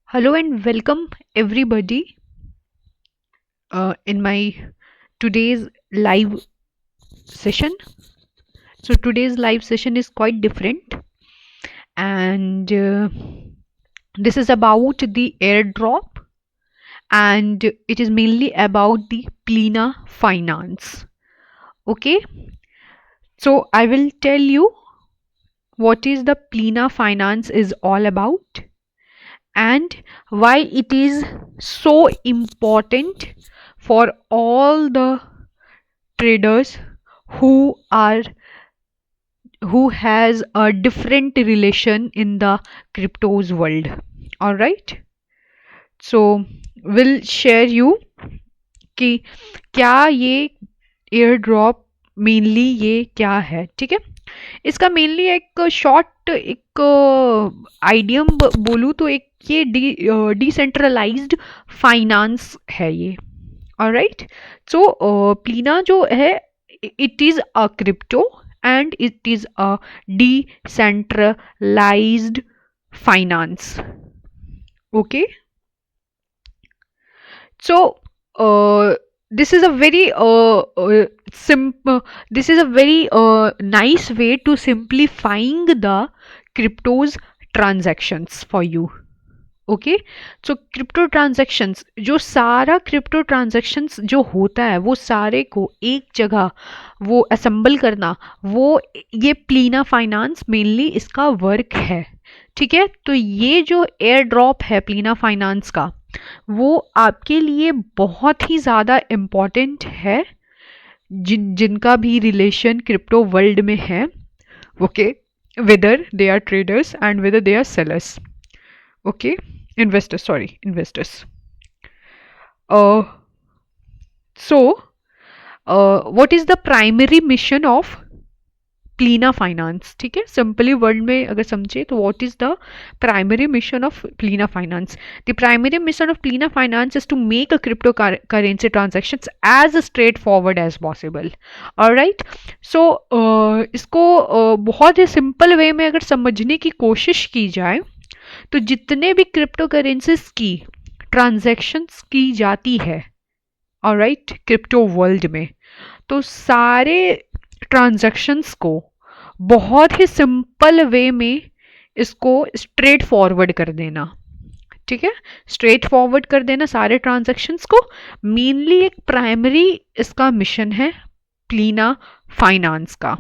Hello and welcome everybody in my today's live session. So today's live session is quite different, and this is about the airdrop, and it is mainly about the Plena Finance. Okay, so I will tell you what is the Plena Finance is all about and why it is so important for all the traders who are who has a different relation in the cryptos world. All right, so we'll share you कि क्या ये air drop mainly ये क्या है. ठीक है, इसका mainly एक शॉर्ट एक आइडियम बोलूँ तो एक ये डिसेंट्रलाइज्ड फाइनेंस है ये. ऑलराइट, सो प्लीना जो है it is a crypto and it is a decentralized finance. Okay, so this is a very simple, this is a very nice way to simplifying the cryptos transactions for you. Okay, so crypto transactions, जो सारा crypto transactions जो होता है वो सारे को एक जगह वो असेंबल करना, वो ये प्लीना फाइनेंस मेनली इसका वर्क है. ठीक है, तो ये जो एयर ड्रॉप है प्लीना फाइनेंस का वो आपके लिए बहुत ही ज़्यादा इम्पॉर्टेंट है जिनका भी रिलेशन क्रिप्टो वर्ल्ड में है. Okay, whether they are traders and whether they are sellers. Okay, investors. uh so what is the primary mission of Plena Finance? ठीक है, सिंपली वर्ड में अगर समझे तो what is the primary mission of Plena Finance? The primary mission of Plena finance is to make a cryptocurrency transactions as straightforward as possible. Alright, so इसको बहुत ही simple way में अगर समझने की कोशिश की जाए तो जितने भी क्रिप्टो करेंसीज की ट्रांजैक्शंस की जाती है ऑलराइट क्रिप्टो वर्ल्ड में, तो सारे ट्रांजैक्शंस को बहुत ही सिंपल वे में इसको स्ट्रेट फॉरवर्ड कर देना. ठीक है, स्ट्रेट फॉरवर्ड कर देना सारे ट्रांजैक्शंस को मेनली एक प्राइमरी इसका मिशन है प्लीना फाइनेंस का.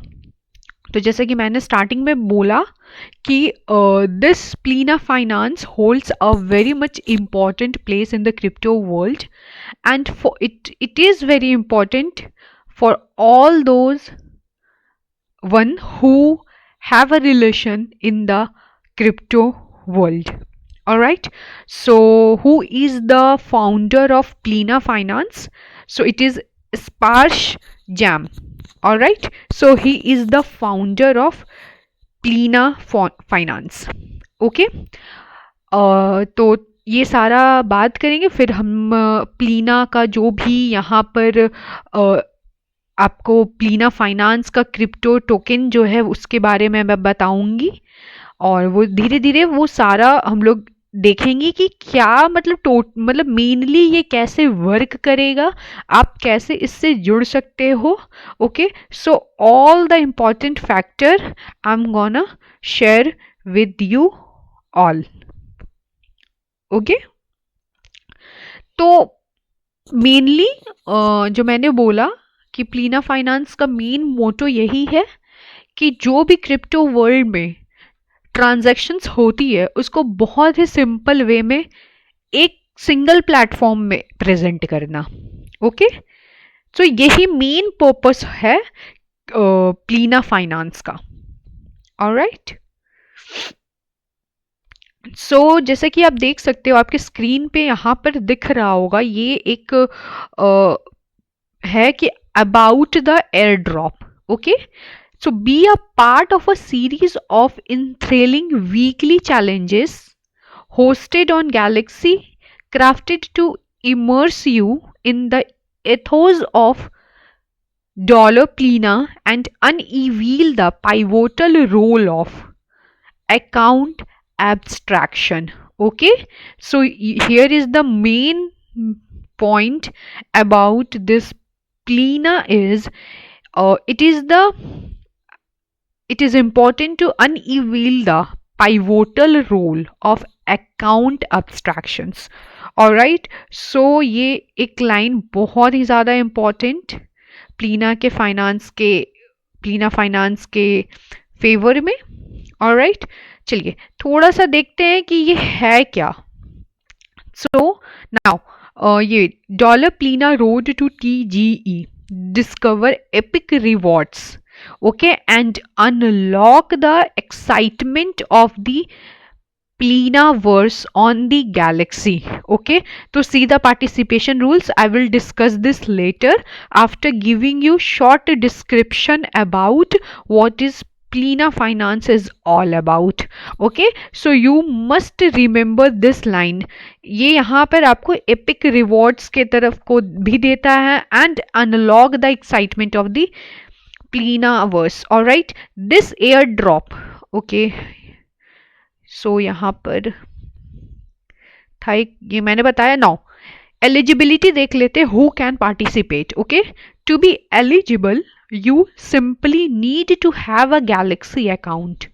तो जैसे कि मैंने स्टार्टिंग में बोला कि this Plena Finance holds a very much important place in the crypto world and for it is very important for all those one who have a relation in the crypto world. All right, so who is the founder of Plena Finance? So it is Sparsh Jam. All right, so he is the founder of Plena Finance. Okay, तो ये सारा बात करेंगे, फिर हम प्लीना का जो भी यहाँ पर आपको प्लीना फाइनेंस का क्रिप्टो टोकन जो है उसके बारे में मैं बताऊंगी, और वो धीरे धीरे वो सारा हम लोग देखेंगे कि क्या मतलब मेनली ये कैसे वर्क करेगा, आप कैसे इससे जुड़ सकते हो. Okay, so all the important factor I am gonna share with you all. Okay, तो मेनली जो मैंने बोला कि प्लीना फाइनेंस का मेन मोटो यही है कि जो भी क्रिप्टो वर्ल्ड में ट्रांजैक्शंस होती है उसको बहुत ही सिंपल वे में एक सिंगल प्लेटफॉर्म में प्रेजेंट करना. ओके, सो यही मेन पर्पस है प्लीना फाइनेंस का. ऑलराइट, सो जैसे कि आप देख सकते हो आपके स्क्रीन पे यहाँ पर दिख रहा होगा, ये एक है कि about the airdrop. Okay, so be a part of a series of enthralling weekly challenges hosted on Galaxy, crafted to immerse you in the ethos of Dollar Plena and unveil the pivotal role of account abstraction. Okay, so here is the main point about this Plina is it is important to unveil the pivotal role of account abstractions. Alright, so ये एक line बहुत ही ज़्यादा important प्लीना के finance के Plena Finance के favour में. Alright, चलिए थोड़ा सा देखते हैं कि ये है क्या. सो नाउ ये dollar Plena road to TGE discover epic rewards, okay, and unlock the excitement of the Plinaverse on the galaxy. Okay, to see the participation rules, I will discuss this later after giving you short description about what is Plina Finance is all about. Okay, so you must remember this line. ये यहाँ पर आपको epic rewards के तरफ को भी देता है and unlock the excitement of the Plinaverse. Alright, this airdrop, okay, सो यहाँ पर था ये मैंने बताया. नाउ एलिजिबिलिटी देख लेते, who can participate. Okay, to be eligible you simply need to have a Galaxy account.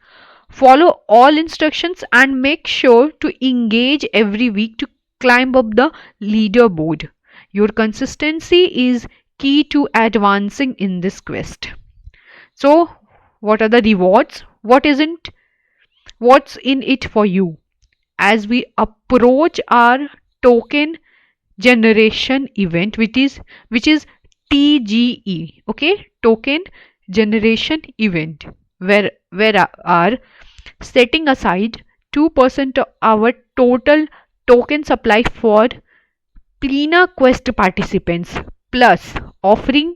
Follow all instructions and make sure to engage every week to climb up the leaderboard. Your consistency is key to advancing in this quest. So, what are the rewards? What's in it for you as we approach our token generation event, which is TGE. Okay, token generation event, where are setting aside 2% of our total token supply for Plina Quest participants, plus offering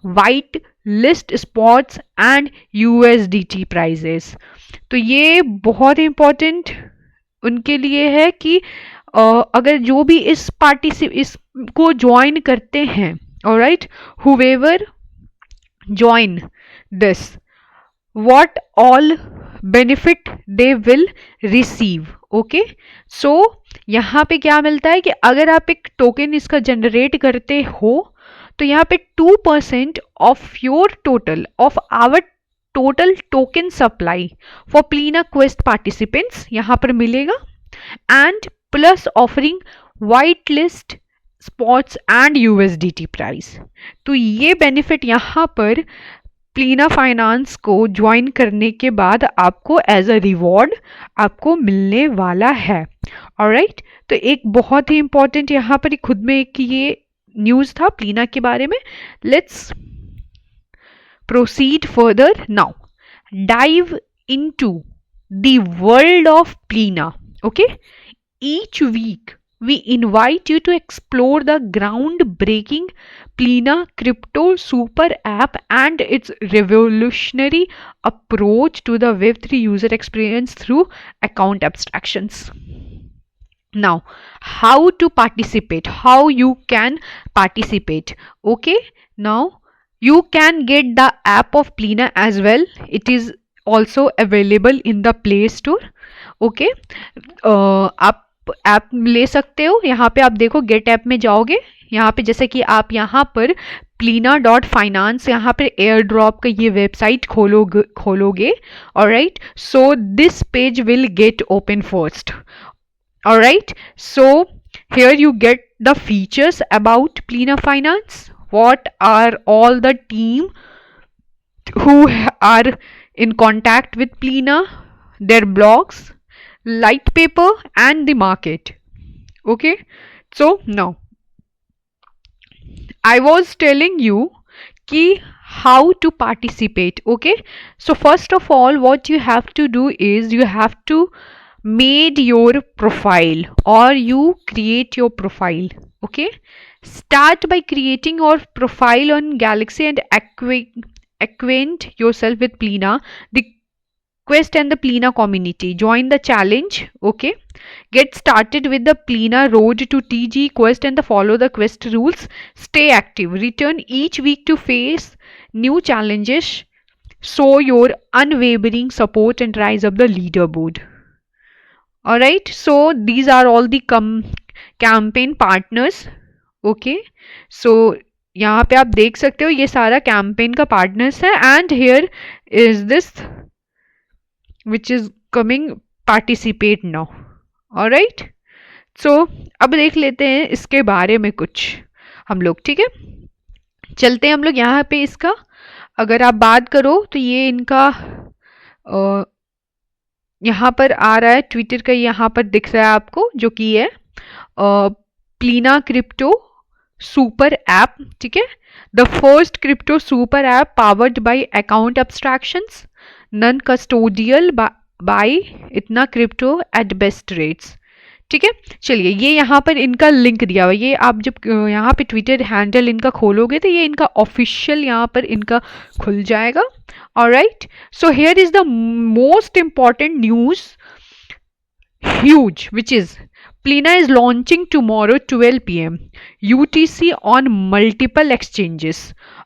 white list spots and USDT prices. तो ये बहुत important उनके लिए है कि अगर जो भी इसको ज्वाइन करते हैं, alright, whoever join this, what all benefit they will receive. Okay, so यहाँ पे क्या मिलता है कि अगर आप एक टोकन इसका जनरेट करते हो तो यहाँ पे 2% of your total of our total token supply for Plena quest participants यहाँ पर मिलेगा, and plus offering whitelist spots and USDT price. तो ये बेनिफिट यहाँ पर प्लीना फाइनेंस को ज्वाइन करने के बाद आपको एज अ रिवॉर्ड आपको मिलने वाला है. ऑलराइट, तो एक बहुत ही इंपॉर्टेंट यहाँ पर खुद में एक ये न्यूज़ था प्लीना के बारे में. Let's proceed further now. Dive into the world of Plina. Okay, each week we invite you to explore the groundbreaking Plina crypto super app and its revolutionary approach to the Web3 user experience through account abstractions. Now, how to participate, how you can participate. Okay, now you can get the app of Plina as well. It is also available in the Play Store. Okay, आप app ले सकते हो. यहाँ पे आप देखो gate app में जाओगे, यहाँ पे जैसे कि आप यहाँ पर plina.finance यहाँ पर एयर ड्रॉप का ये वेबसाइट खोलोगे. Alright, so this page will get open first. Alright, so here you get the features about Plina Finance. What are all the team who are in contact with Plina, their blogs, light paper and the market. Okay, so now I was telling you ki how to participate. Okay, so first of all what you have to do is you have to made your profile or you create your profile. Okay, start by creating your profile on Galaxy and acquaint yourself with Plina, the quest and the Plina community. Join the challenge. Okay, get started with the Plina road to TG quest and follow the quest rules. Stay active, return each week to face new challenges, show your unwavering support and rise up the leaderboard. Alright, so these are all the campaign partners. Okay, so यहाँ पे आप देख सकते हो ये सारा campaign का partners है and here is this which is coming participate now. Alright, so अब देख लेते हैं इसके बारे में कुछ हम लोग. ठीक है, चलते हैं हम लोग यहाँ पे. इसका अगर आप बात करो तो ये इनका यहाँ पर आ रहा है ट्विटर का, यहाँ पर दिख रहा है आपको, जो कि है प्लीना क्रिप्टो सुपर ऐप. ठीक है, the first crypto super app powered by account abstractions, non custodial buy इतना क्रिप्टो एट बेस्ट रेट्स. ठीक है, चलिए ये यहाँ पर इनका लिंक दिया हुआ है. ये आप जब यहाँ पे ट्विटर हैंडल इनका खोलोगे तो ये इनका ऑफिशियल यहाँ पर इनका खुल जाएगा. Alright, so here is the most important news, huge, which is Plena is launching tomorrow 12 p.m. UTC on multiple exchanges.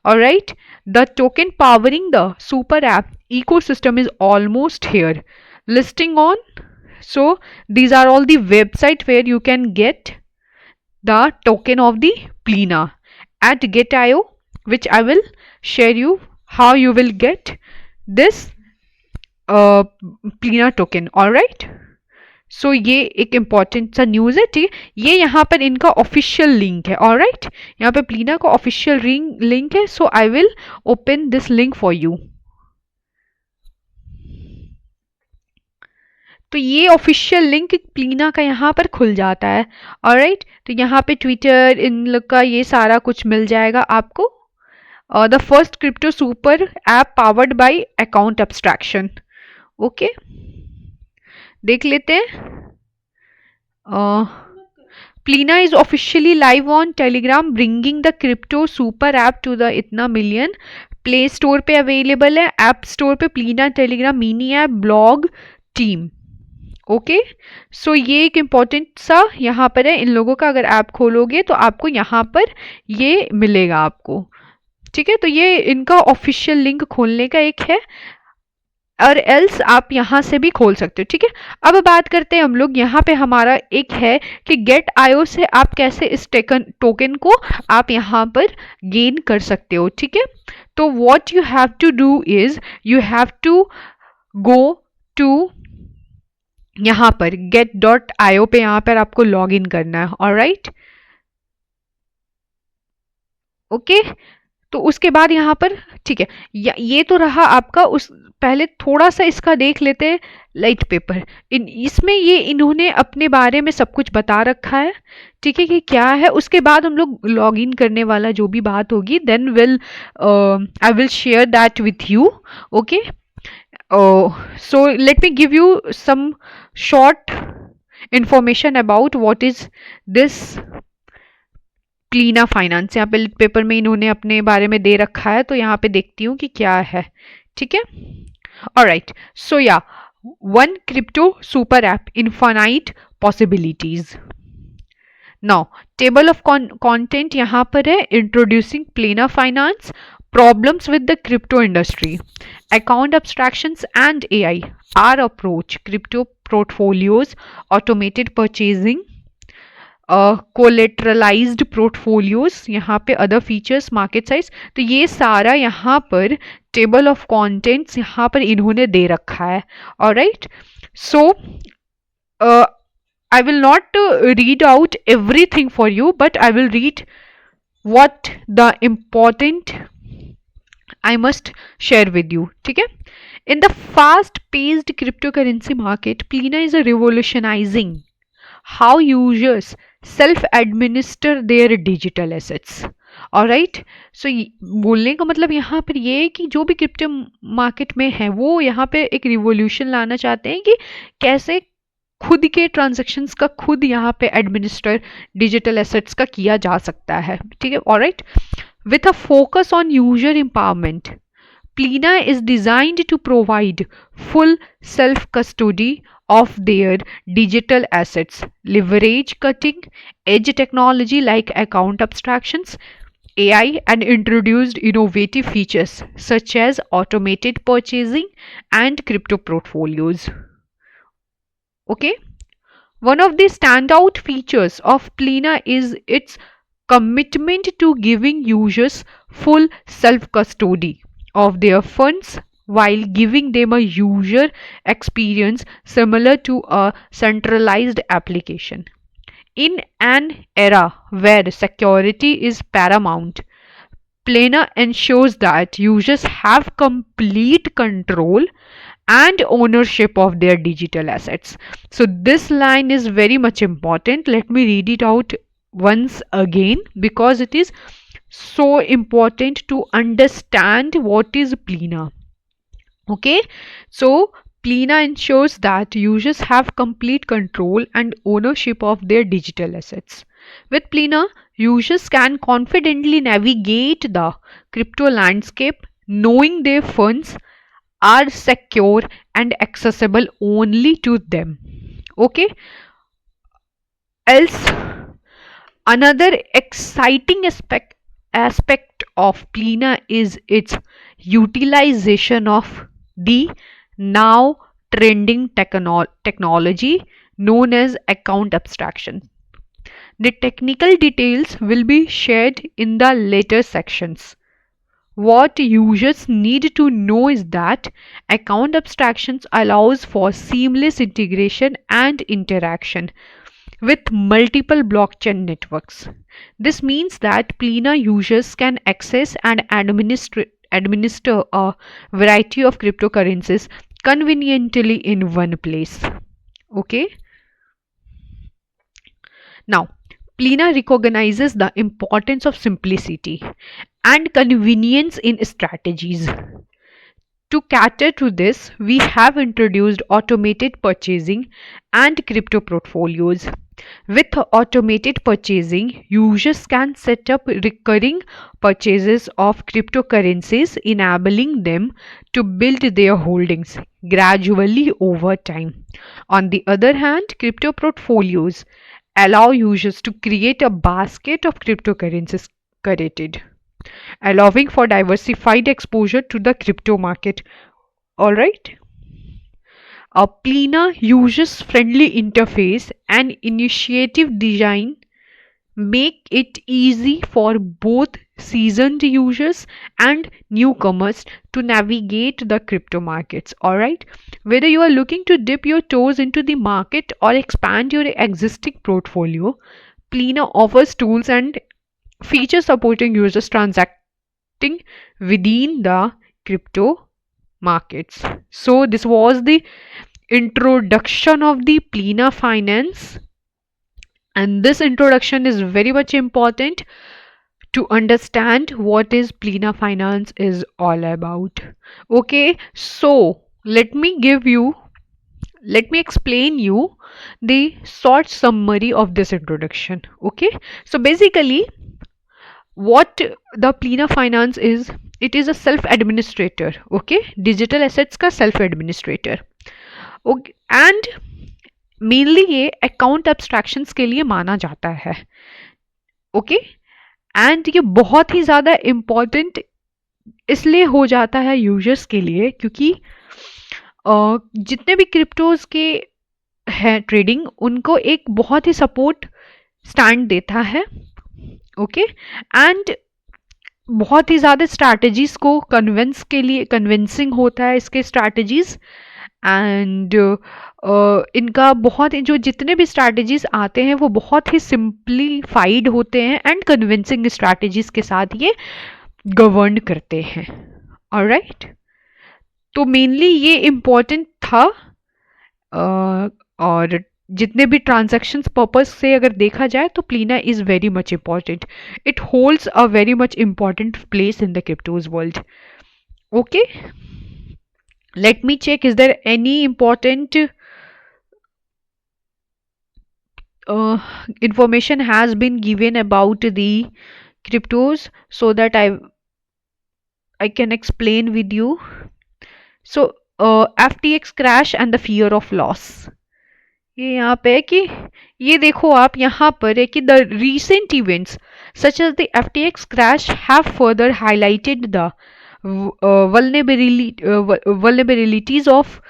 Alright, the token powering the super app ecosystem is almost here. Listing on, so these are all the website where you can get the token of the Plena at Get.io, which I will share you how you will get this Plena token. Alright, सो ये एक important सा news है. ठीक है, ये यहाँ पर इनका ऑफिशियल लिंक है. ऑलराइट, यहाँ पे प्लीना का ऑफिशियल लिंक है. So I will open this link for you. तो ये ऑफिशियल लिंक प्लीना का यहाँ पर खुल जाता है. ऑलराइट, तो यहाँ पे ट्विटर इन लोग का ये सारा कुछ मिल जाएगा आपको. The first crypto super app powered by account abstraction. Okay, देख लेते हैं. Plena is officially live on Telegram, bringing the crypto super app to the इतना मिलियन. प्ले स्टोर पे अवेलेबल है, ऐप स्टोर पे Plena Telegram mini app blog team. Okay, so ये एक important सा यहाँ पर है इन लोगों का. अगर ऐप खोलोगे तो आपको यहाँ पर ये मिलेगा आपको. ठीक है, तो ये इनका ऑफिशियल लिंक खोलने का एक है, और एल्स आप यहाँ से भी खोल सकते हो. ठीक है, अब बात करते हैं हम लोग. यहाँ पे हमारा एक है कि Get.io से आप कैसे इस टोकन को आप यहाँ पर गेन कर सकते हो. ठीक है, तो what you have to do is you have to go to यहाँ पर get.io पे, यहाँ पर आपको लॉग इन करना है. ऑलराइट, ओके, तो उसके बाद यहाँ पर ठीक है, ये तो रहा आपका. उस पहले थोड़ा सा इसका देख लेते हैं लाइट पेपर. इसमें ये इन्होंने अपने बारे में सब कुछ बता रखा है. ठीक है, कि क्या है. उसके बाद हम लोग लॉग इन करने वाला जो भी बात होगी, then I will share that with you. Okay, so let me give you some short information about what is this Plena finance. यहाँ पे पेपर में इन्होंने अपने बारे में दे रखा है, तो यहाँ पे देखती हूँ कि क्या है. ठीक है, ऑलराइट, सो या one crypto super app, infinite possibilities. Now table of content यहाँ पर है. Introducing Plena finance, problems with the crypto industry, account abstractions and AI, our approach, crypto portfolios, automated purchasing, collateralized portfolios, यहाँ पे other features, market size. तो ये सारा यहाँ पर टेबल ऑफ कंटेंट्स यहाँ पर इन्होंने दे रखा है. Alright, so I will not read out everything for you, but I will read what the important I must share with you. ठीक है, in the fast-paced cryptocurrency market, Plena is revolutionizing how users self-administer their digital assets. Alright, so बोलने का मतलब यहाँ पर ये है कि जो भी क्रिप्टो मार्केट में है वो यहाँ पे एक रिवोल्यूशन लाना चाहते हैं कि कैसे खुद के ट्रांजैक्शंस का खुद यहाँ पे एडमिनिस्टर डिजिटल एसेट्स का किया जा सकता है. ठीक है, alright, with a focus on user empowerment, Plena is designed to provide full self-custody of their digital assets, leverage cutting-edge technology like account abstractions, AI, and introduced innovative features such as automated purchasing and crypto portfolios. Okay, One of the standout features of Plena is its commitment to giving users full self custody of their funds while giving them a user experience similar to a centralized application. In an era where security is paramount, Plena ensures that users have complete control and ownership of their digital assets. So, this line is very much important. Let me read it out once again because it is so important to understand what is Plena. Okay, so Plena ensures that users have complete control and ownership of their digital assets. With Plena, users can confidently navigate the crypto landscape knowing their funds are secure and accessible only to them. Okay, else another exciting aspect of Plena is its utilization of the now trending technology known as account abstraction. The technical details will be shared in the later sections. What users need to know is that account abstractions allows for seamless integration and interaction with multiple blockchain networks. This means that Plena users can access and administer a variety of cryptocurrencies conveniently in one place. Okay. Now, Plena recognizes the importance of simplicity and convenience in strategies. To cater to this, we have introduced automated purchasing and crypto portfolios. With automated purchasing, users can set up recurring purchases of cryptocurrencies, enabling them to build their holdings gradually over time. On the other hand, crypto portfolios allow users to create a basket of cryptocurrencies curated, allowing for diversified exposure to the crypto market. All right. A Plena users-friendly interface and initiative design make it easy for both seasoned users and newcomers to navigate the crypto markets. All right. Whether you are looking to dip your toes into the market or expand your existing portfolio, Plena offers tools and features supporting users transacting within the crypto markets. So this was the introduction of the Plena Finance, and this introduction is very much important to understand what is Plena Finance is all about. Okay, so let me explain you the short summary of this introduction. Okay, so basically what the Plena Finance is, it is a self administrator. Okay, digital assets का self administrator. Okay, and mainly ये account abstractions के लिए माना जाता है. Okay, and ये बहुत ही ज़्यादा इम्पॉर्टेंट इसलिए हो जाता है यूजर्स के लिए क्योंकि जितने भी क्रिप्टोज के हैं ट्रेडिंग, उनको एक बहुत ही सपोर्ट स्टैंड देता है. ओके, एंड बहुत ही ज़्यादा स्ट्रैटेजीज को कन्विंसिंग होता है इसके स्ट्रैटेजीज. एंड इनका बहुत जो जितने भी स्ट्रैटेजीज आते हैं वो बहुत ही सिंप्लीफाइड होते हैं एंड कन्विंसिंग स्ट्रैटेजीज के साथ ये गवर्न करते हैं. ऑलराइट, तो मेनली ये इम्पोर्टेंट था. और जितने भी ट्रांजैक्शंस पर्पस से अगर देखा जाए तो Plena is very much important. It holds a very much important place in the cryptos world. Okay, let me check, is there any important information has been given about the cryptos so that I can explain with you. So FTX crash and the fear of loss. ये यहाँ पे है कि ये देखो आप यहाँ पर है कि the recent events such as the FTX crash have further highlighted the vulnerabilities of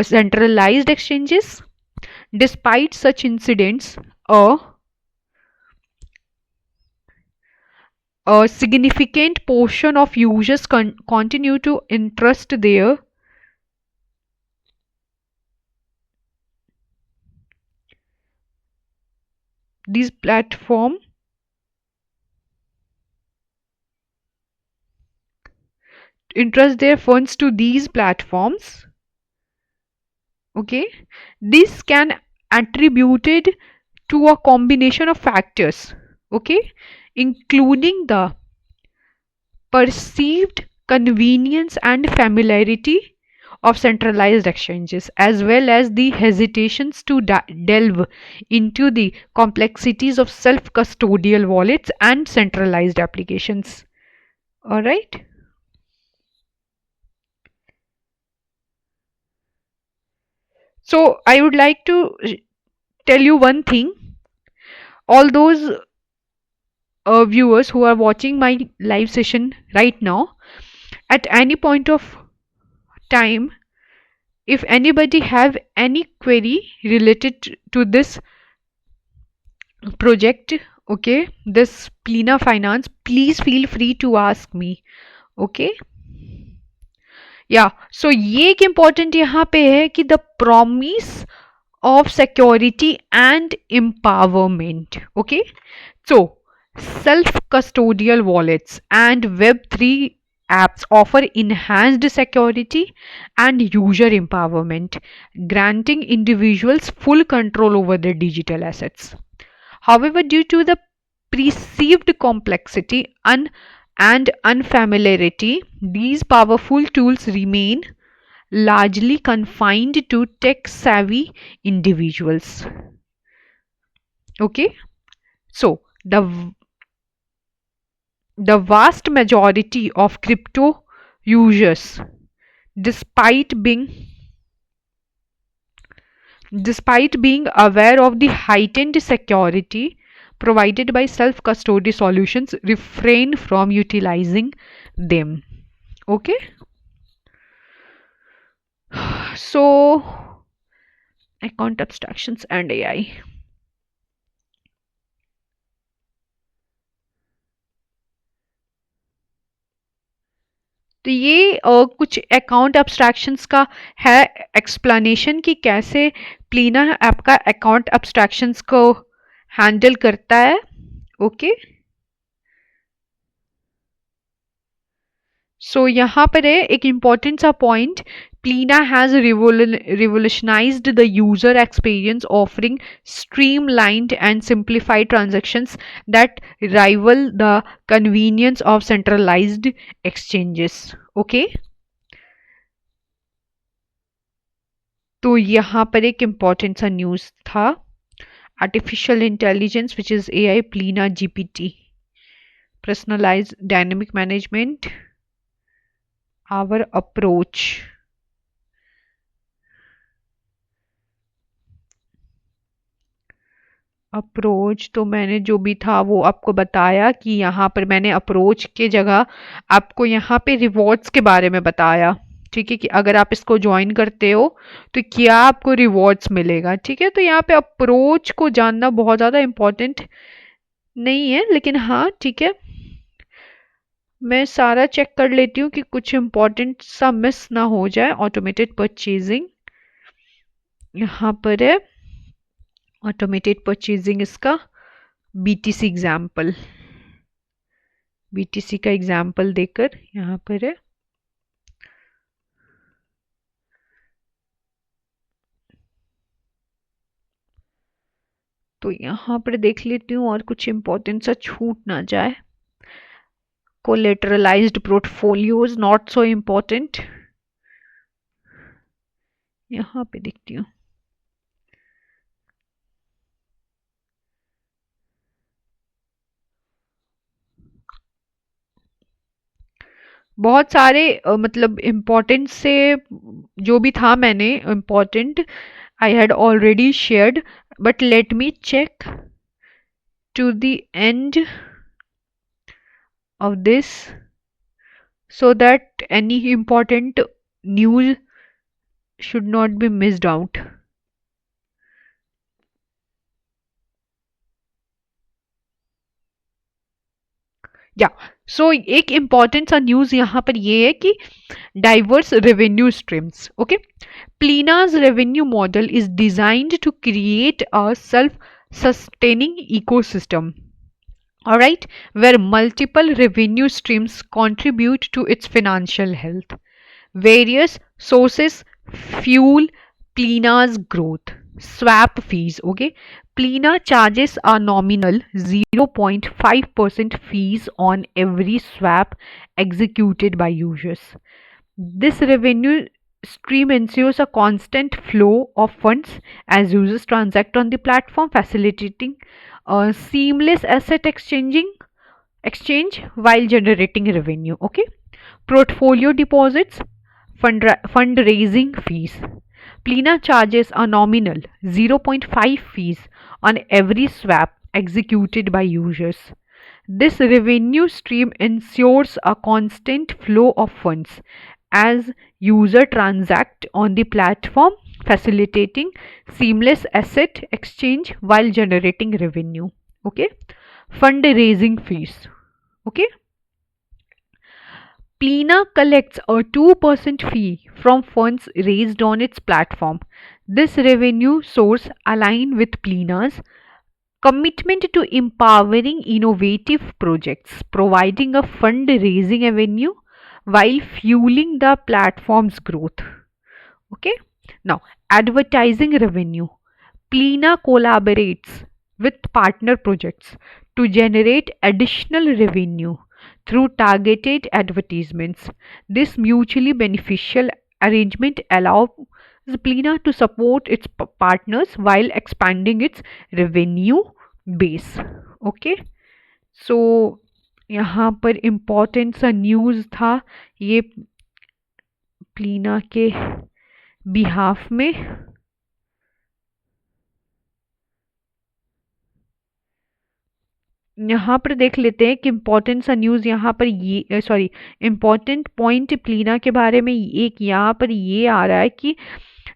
centralized exchanges. Despite such incidents, a significant portion of users continue to interest their these platform entrust their funds to these platforms. Okay, this can attributed to a combination of factors, okay, including the perceived convenience and familiarity of centralized exchanges, as well as the hesitations to delve into the complexities of self custodial wallets and centralized applications. All right. So, I would like to tell you one thing. All those viewers who are watching my live session right now, at any point of time, if anybody have any query related to this project, okay, this Plena Finance, please feel free to ask me. Okay. या सो ये एक important यहाँ पे है कि the promise of security and empowerment. Okay, so self custodial wallets and web3 apps offer enhanced security and user empowerment, granting individuals full control over their digital assets. However, due to the perceived complexity and unfamiliarity, these powerful tools remain largely confined to tech savvy individuals. Okay, so the vast majority of crypto users, despite being aware of the heightened security provided by self custody solutions, refrain from utilizing them. Okay, so account abstractions and AI. तो ये कुछ account abstractions का है explanation कि कैसे प्लीना app का account abstractions को handle करता है. ओके, सो यहाँ पर है एक इम्पॉर्टेंट सा point. Plena has revolutionized the user experience, offering streamlined and simplified transactions that rival the convenience of centralized exchanges. Okay, तो यहाँ पर एक इम्पॉर्टेंट सा न्यूज़ था. Artificial intelligence which is AI Plena GPT, personalized dynamic management, our approach. Approach तो मैंने जो भी था वो आपको बताया कि यहाँ पर मैंने अप्रोच के जगह आपको यहाँ पे रिवॉर्ड्स के बारे में बताया. ठीक है, कि अगर आप इसको ज्वाइन करते हो तो क्या आपको रिवॉर्ड्स मिलेगा. ठीक है, तो यहाँ पे अप्रोच को जानना बहुत ज़्यादा इम्पोर्टेंट नहीं है, लेकिन हाँ ठीक है, मैं सारा चेक कर लेती हूँ कि कुछ इम्पोर्टेंट सा मिस ना हो जाए. ऑटोमेटेड परचेजिंग यहाँ पर है. ऑटोमेटेड परचेजिंग इसका BTC एग्जाम्पल, BTC का एग्जाम्पल देकर यहाँ पर है. तो यहाँ पर देख लेती हूँ और कुछ इम्पोर्टेंट सा छूट ना जाए. कोलेटरलाइज्ड पोर्टफोलियोज नॉट सो इम्पोर्टेंट, यहाँ पे देखती हूँ. बहुत सारे मतलब इम्पोर्टेंट से जो भी था मैंने important I had already shared, but let me check to the end of this so that any important news should not be missed out. या सो एक इम्पॉर्टेंट सा न्यूज यहाँ पर ये है कि diverse revenue streams. Okay, Plina's revenue model is designed to create a self-sustaining ecosystem. All right, where multiple revenue streams contribute to its financial health. Various sources fuel Plina's growth. Swap fees. Okay, Plina charges a nominal 0.5% fees on every swap executed by users. This revenue stream ensures a constant flow of funds as users transact on the platform, facilitating seamless asset exchange while generating revenue. Okay, portfolio deposits, fundraising fees. Plina charges a nominal 0.5 fees on every swap executed by users. This revenue stream ensures a constant flow of funds as user transact on the platform, facilitating seamless asset exchange while generating revenue. Okay, fundraising fees. Okay, Plina collects a 2% fee from funds raised on its platform. This revenue source aligns with Plina's commitment to empowering innovative projects, providing a fundraising avenue while fueling the platform's growth. Okay, now advertising revenue. Plina collaborates with partner projects to generate additional revenue through targeted advertisements. This mutually beneficial arrangement allows Plina to support its partners while expanding its revenue base. Okay, so यहाँ पर important सा news था ये प्लीना के behalf में. यहाँ पर देख लेते हैं कि इम्पोर्टेंट सा न्यूज़ यहाँ पर ये इम्पोर्टेंट पॉइंट प्लीना के बारे में एक यहाँ पर ये आ रहा है कि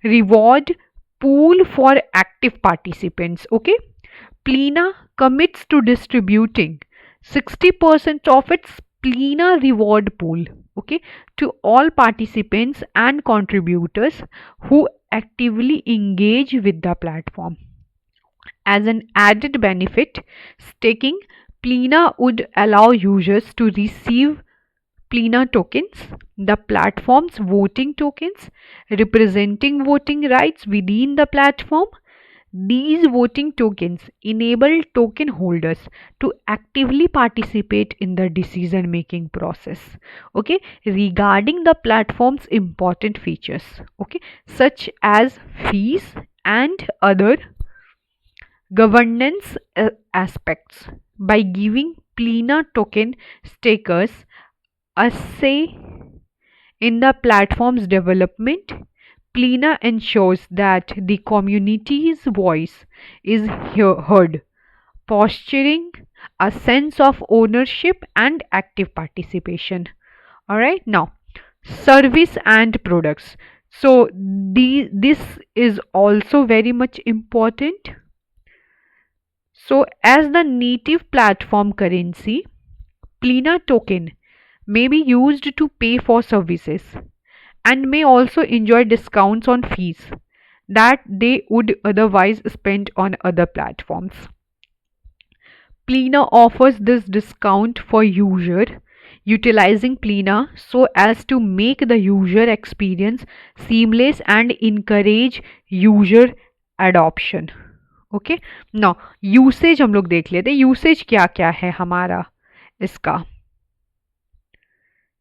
reward pool for active participants. Okay, Plina commits to distributing 60% of its Plina reward pool, okay, to all participants and contributors who actively engage with the platform. As an added benefit, staking Plina would allow users to receive Plina tokens, the platform's voting tokens, representing voting rights within the platform. These voting tokens enable token holders to actively participate in the decision making process, okay, regarding the platform's important features, okay, such as fees and other governance aspects. By giving Plina token stakers a say in the platform's development, Plina ensures that the community's voice is heard, fostering a sense of ownership and active participation. Alright, now service and products. So this is also very much important. So as the native platform currency, Plina token may be used to pay for services and may also enjoy discounts on fees that they would otherwise spend on other platforms. Plina offers this discount for user utilizing Plina so as to make the user experience seamless and encourage user adoption. Okay, now usage हम लोग देख लेते हैं. Usage क्या क्या है हमारा इसका.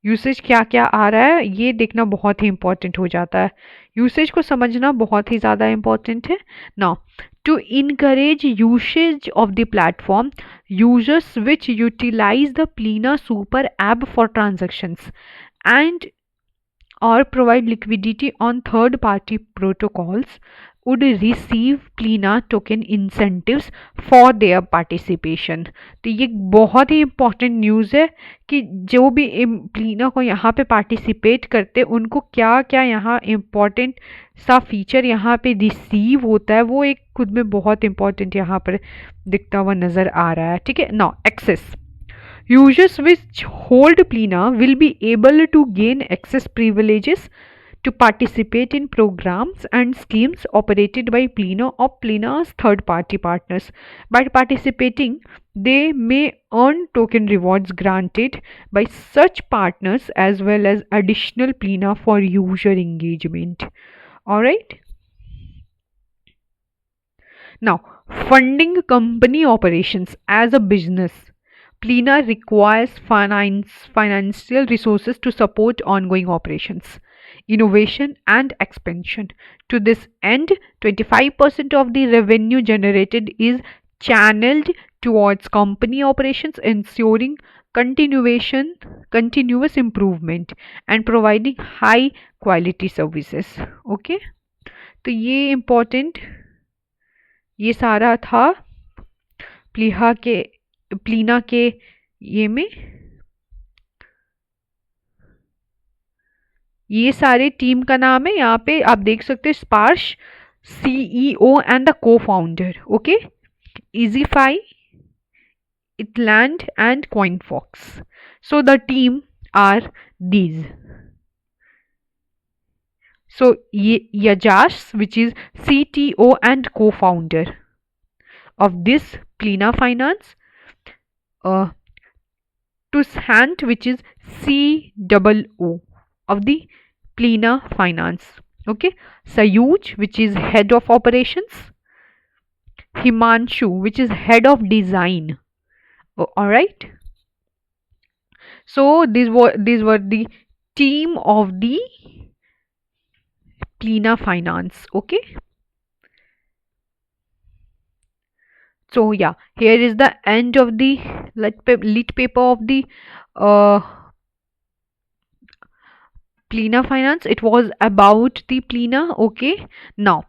यूसेज क्या क्या आ रहा है ये देखना बहुत ही इंपॉर्टेंट हो जाता है. यूसेज को समझना बहुत ही ज़्यादा इंपॉर्टेंट है. Now to encourage usage of the platform, users which utilize the Plena super app for transactions and or provide liquidity on third party protocols would receive Plina token incentives for their participation. तो ये बहुत ही important news है कि जो भी प्लीना को यहाँ पे पार्टिसिपेट करते उनको क्या क्या यहाँ इम्पॉर्टेंट सा फीचर यहाँ पे रिसीव होता है वो एक खुद में बहुत इम्पॉर्टेंट यहाँ पर दिखता हुआ नज़र आ रहा है. ठीक है, now access. Users which hold Plena will be able to gain access privileges to participate in programs and schemes operated by Plena or Plena's third party partners. By participating, they may earn token rewards granted by such partners as well as additional Plena for user engagement. Alright? Now, funding company operations as a business. Plena requires financial resources to support ongoing operations, innovation, and expansion. To this end, 25% of the revenue generated is channeled towards company operations, ensuring continuous improvement, and providing high quality services. Okay, तो ये important, ये सारा था प्लीहा के प्लीना के ये में, ये सारे टीम का नाम है। यहाँ पे आप देख सकते हैं Sparsh, CEO and the co founder. Okay, EasyFi, इटलैंड and Coinfox. So the team are these. So Yajash, which is CTO and co-founder of this Plena Finance, Tushant, which is COO of the Plena Finance. Okay, Sayuj, which is head of operations, Himanshu, which is head of design. All right. So these were the team of the Plena Finance. Okay. So yeah, here is the end of the lit paper of the uh, Plena Finance. It was about the Plena. Okay, now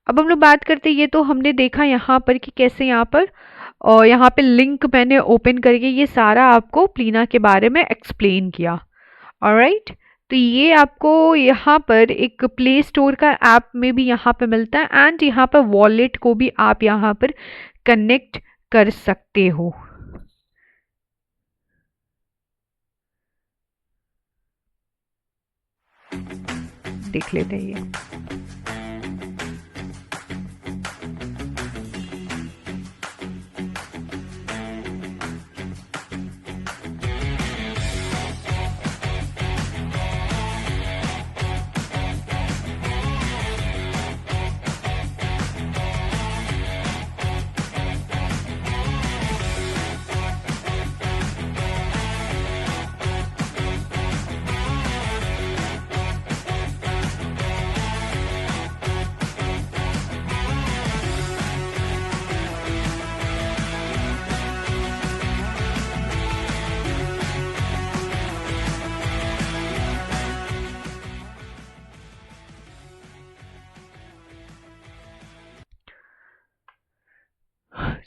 अब हम लोग बात करते हैं, ये तो हमने देखा यहाँ पर कि कैसे यहाँ पर और यहाँ पे लिंक मैंने ओपन करके ये सारा आपको प्लीना के बारे में एक्सप्लेन किया। ऑलराइट, तो ये आपको यहाँ पर एक प्ले स्टोर का ऐप में भी यहाँ पे मिलता है एंड यहाँ पर वॉलेट को भी आप यहाँ पर कनेक्ट कर सकते हो। देख लेते हैं ये।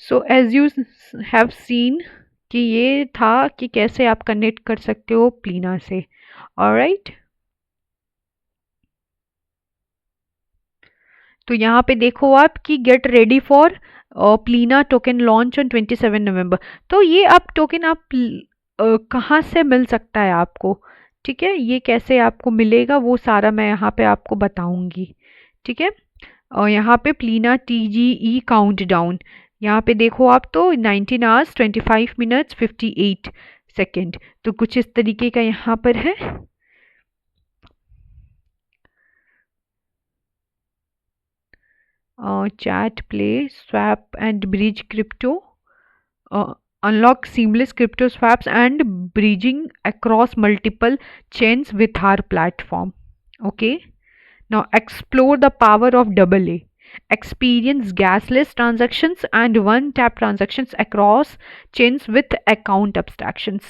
So as you have seen कि ये था कि कैसे आप कनेक्ट कर सकते हो प्लीना से। ऑलराइट, तो यहाँ पे देखो आप कि get ready for Plena token launch on 27 November. तो ये आप टोकन आप कहाँ से मिल सकता है आपको, ठीक है, ये कैसे आपको मिलेगा वो सारा मैं यहाँ पे आपको बताऊंगी। ठीक है, और यहाँ पे प्लीना TGE काउंटडाउन, यहाँ पे देखो आप तो 19 आवर्स 25 मिनट्स 58 सेकेंड, तो कुछ इस तरीके का यहाँ पर है। Chat, play, swap and bridge crypto. Unlock seamless crypto swaps and bridging across multiple chains with our platform. Okay. Now explore the power of AA. Experience gasless transactions and one-tap transactions across chains with account abstractions.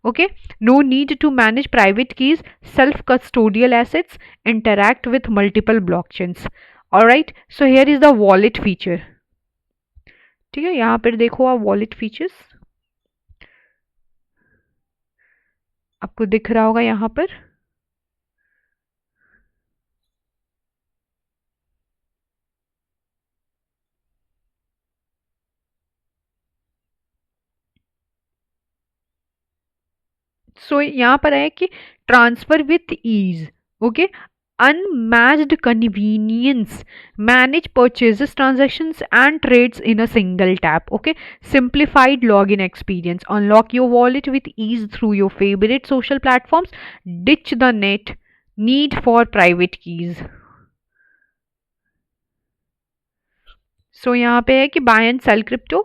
Okay, no need to manage private keys, self-custodial assets, interact with multiple blockchains. Alright, so here is the wallet feature. ठीक है, यहाँ पर देखो आप wallet features आपको दिख रहा होगा यहाँ पर। सो यहाँ पर है कि transfer with ease, okay, unmatched convenience, manage purchases, transactions and trades in a single tap, okay, simplified login experience, unlock your wallet with ease through your favorite social platforms, ditch the need for private keys. So यहाँ पे है कि buy and sell crypto.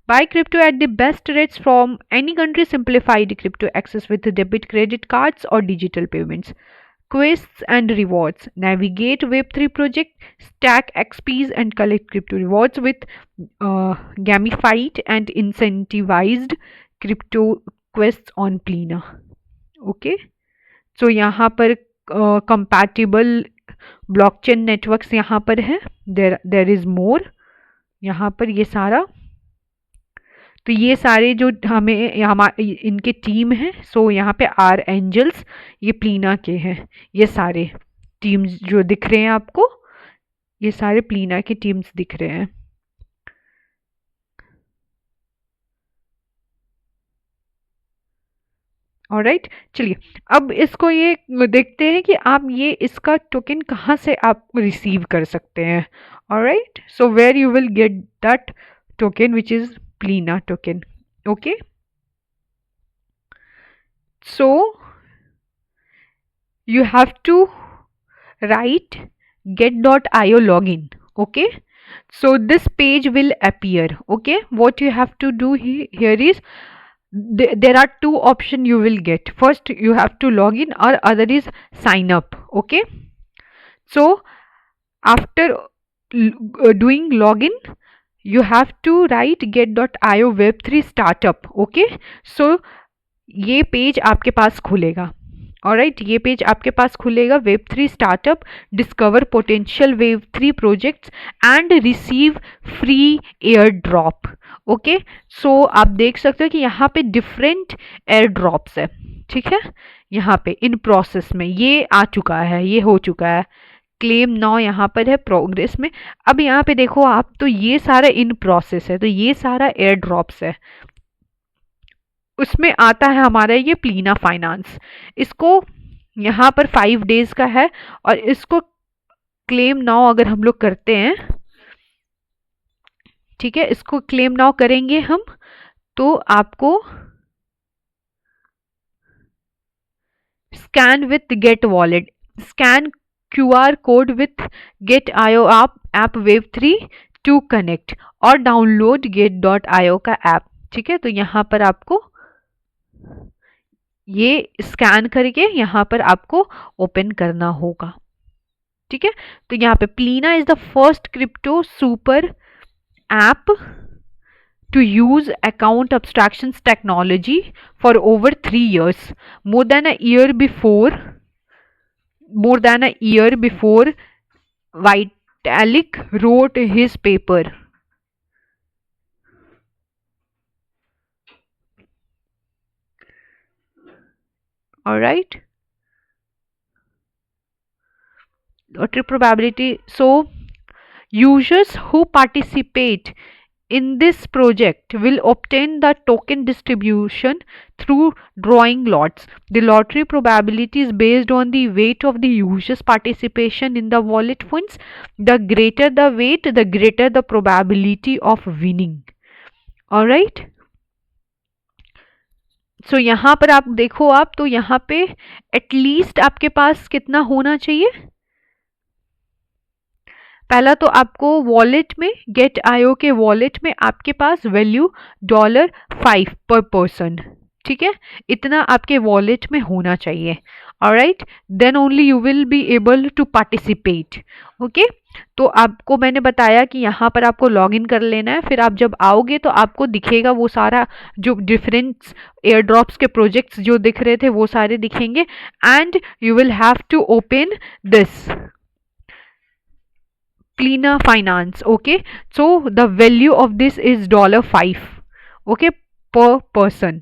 Buy crypto at the best rates from any country. Simplified crypto access with debit, credit cards or digital payments. Quests and rewards. Navigate Web3 project, stack XPs and collect crypto rewards with gamified and incentivized crypto quests on Plina. Okay. So यहाँ पर compatible blockchain networks यहाँ पर है. There is more. यहाँ पर ये सारा, तो ये सारे जो हमें इनके टीम है, सो यहाँ पे आर एंजल्स ये प्लीना के हैं, ये सारे टीम्स जो दिख रहे हैं आपको, ये सारे प्लीना के टीम्स दिख रहे हैं. ऑलराइट, चलिए अब इसको ये देखते हैं कि आप ये इसका टोकन कहाँ से आप रिसीव कर सकते हैं. Alright, so where you will get that token which is Plina token. Okay, so you have to write get.io login. Okay, so this page will appear. Okay, what you have to do here is there are two options you will get. First you have to log in or other is sign up. Okay, so after doing login you have to write get.io web3 startup. okay, so ये page आपके पास खुलेगा. Alright, ये page आपके पास खुलेगा. Web3 startup, discover potential Web3 projects and receive free airdrop. Okay, so आप देख सकते हो कि यहाँ पे डिफरेंट एयर ड्रॉप्स है. ठीक है, यहाँ पे इन प्रोसेस में ये आ चुका है, ये हो चुका है. क्लेम नाउ यहाँ पर है प्रोग्रेस में. अब यहाँ पे देखो आप, तो ये सारा इन प्रोसेस है, तो ये सारा एयर ड्रॉप्स है. उसमें आता है हमारा ये प्लीना फाइनेंस. इसको यहाँ पर 5 days का है और इसको क्लेम नाउ अगर हम लोग करते हैं, ठीक है, इसको क्लेम नाउ करेंगे हम, तो आपको scan with get wallet, scan QR code with get.io app Web3 to connect और डाउनलोड get.io का ऐप. ठीक है, तो यहाँ पर आपको ये स्कैन करके यहाँ पर आपको ओपन करना होगा. ठीक है, तो यहाँ पे Plena is the first crypto super app to use account abstractions technology for over 3 years. More than a year before Vitalik wrote his paper. All right, lottery probability. So users who participate in this project will obtain the token distribution through drawing lots. The lottery probability is based on the weight of the users' participation in the wallet funds. The greater the weight, the greater the probability of winning. Alright? So यहाँ पर आप देखो आप, तो यहाँ पे at least आपके पास कितना होना चाहिए. पहला तो आपको वॉलेट में, get.io के वॉलेट में आपके पास वैल्यू $5 पर पर्सन. ठीक है, इतना आपके वॉलेट में होना चाहिए. Alright, then only you will be able to participate. Okay, तो आपको मैंने बताया कि यहाँ पर आपको लॉगिन कर लेना है. फिर आप जब आओगे तो आपको दिखेगा वो सारा जो डिफरेंट एयर ड्रॉप्स के प्रोजेक्ट्स जो दिख रहे थे वो सारे दिखेंगे. And you will have to open this Plina Finance. Okay, so the value of this is $5, okay, per person.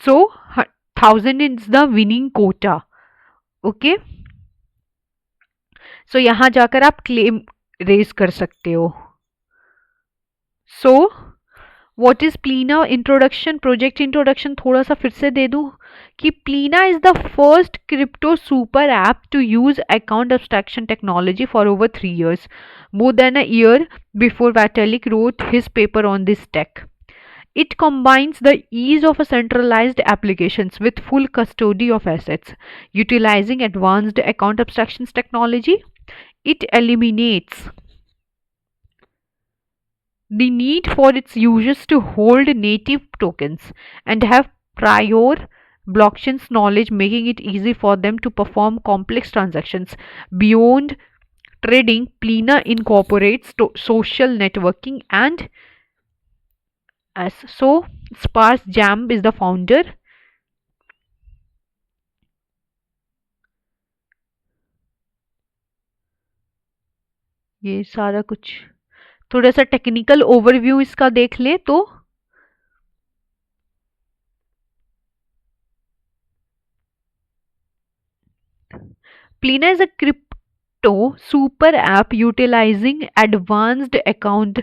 So 1000 is the winning quota. Okay, so यहाँ जाकर आप क्लेम रेज कर सकते हो. So what is Plena introduction, project introduction थोड़ा सा फिर से दे दूं कि Plena is the first crypto super app to use account abstraction technology for over 3 years, more than a year before Vitalik wrote his paper on this tech. It combines the ease of a centralized applications with full custody of assets, utilizing advanced account abstractions technology. It eliminates the need for its users to hold native tokens and have prior blockchain's knowledge, making it easy for them to perform complex transactions. Beyond trading, Plena incorporates social networking and as so Sparse Jam is the founder. ये सारा कुछ थोड़ा सा technical overview इसका देख लें तो Plena is a crypto super app utilizing advanced account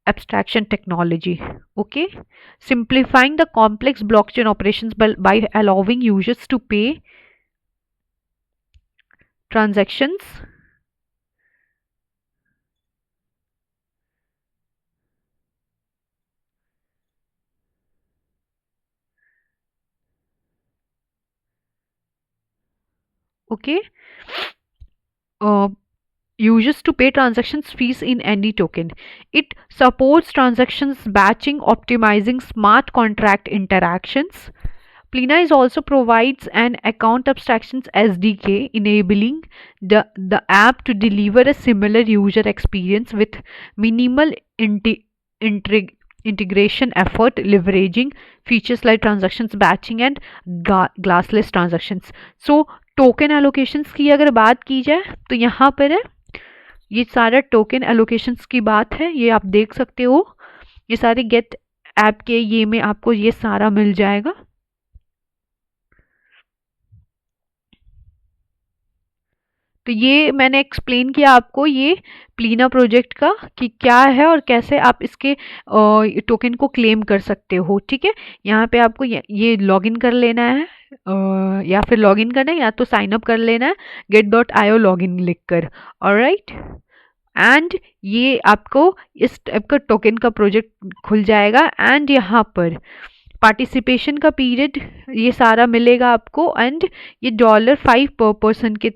abstraction technology. Okay, simplifying the complex blockchain operations by allowing users to pay transactions okay uh, users to pay transactions fees in any token. It supports transactions batching, optimizing smart contract interactions. Plena is also provides an account abstractions SDK, enabling the app to deliver a similar user experience with minimal integ- integration effort, leveraging features like transactions batching and glassless transactions. So token allocations की अगर बात की जाए तो यहाँ पर है ये सारा टोकन एलोकेशंस की बात है, ये आप देख सकते हो, ये सारे गेट ऐप के ये में आपको ये सारा मिल जाएगा। तो ये मैंने एक्सप्लेन किया आपको ये प्लीना प्रोजेक्ट का कि क्या है और कैसे आप इसके टोकन को क्लेम कर सकते हो। ठीक है, यहाँ पे आपको ये लॉगिन कर लेना है या फिर लॉगिन करना है या तो साइन अप कर लेना है get.io लॉगिन लिख कर। ऑलराइट, एंड ये आपको इस टाइप का टोकन का प्रोजेक्ट खुल जाएगा एंड यहाँ पर पार्टिसिपेशन का पीरियड ये सारा मिलेगा आपको एंड ये $5 पर पर्सन के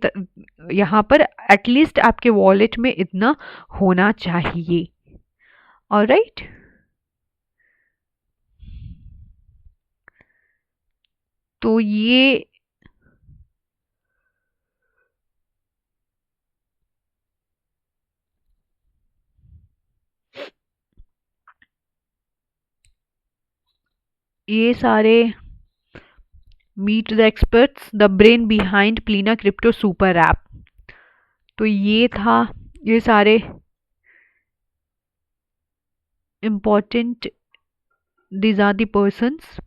यहाँ पर एटलीस्ट आपके वॉलेट में इतना होना चाहिए। ऑलराइट, तो ये सारे meet the experts the brain behind Plena crypto super app. तो ये था, ये सारे important, these are the persons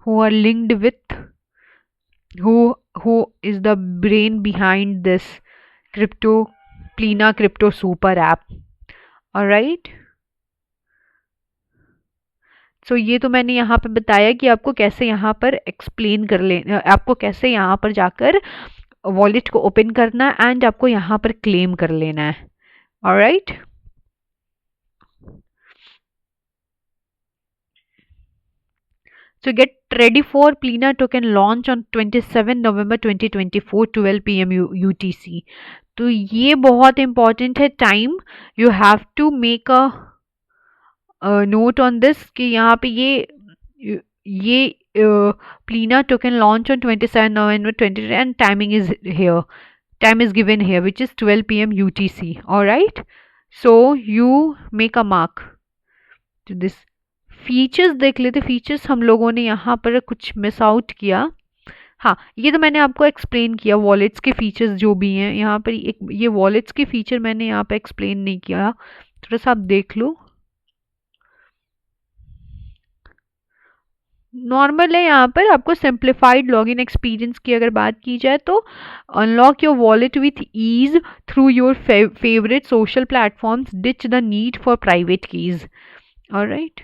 who are linked with who is the brain behind this crypto Plena crypto super app. Alright, सो ये तो मैंने यहाँ पे बताया कि आपको कैसे यहाँ पर एक्सप्लेन कर ले, आपको कैसे यहाँ पर जाकर वॉलेट को ओपन करना है एंड आपको यहाँ पर क्लेम कर लेना है। Alright, so get ready for Plena token launch on 27 November 2024 12 PM UTC. तो ये बहुत इंपॉर्टेंट है time, you have to make a note on this कि यहाँ पे ये Plena token launch on 27 November 20 and timing is here. Time is given here which is 12 PM UTC. Alright, so you make a mark to this. Features देख लेते, features हम लोगों ने यहाँ पर कुछ मिस आउट किया। हाँ, ये तो मैंने आपको एक्सप्लेन किया वॉलेट्स के फीचर्स जो भी हैं यहाँ पर, एक ये वॉलेट्स के फीचर मैंने यहाँ पे एक्सप्लेन नहीं किया, थोड़ा सा आप देख लो। नॉर्मल है। यहाँ पर आपको सिंप्लीफाइड लॉगिन एक्सपीरियंस की अगर बात की जाए तो unlock your wallet with ease through your favourite social platforms, ditch the need for private keys. Alright,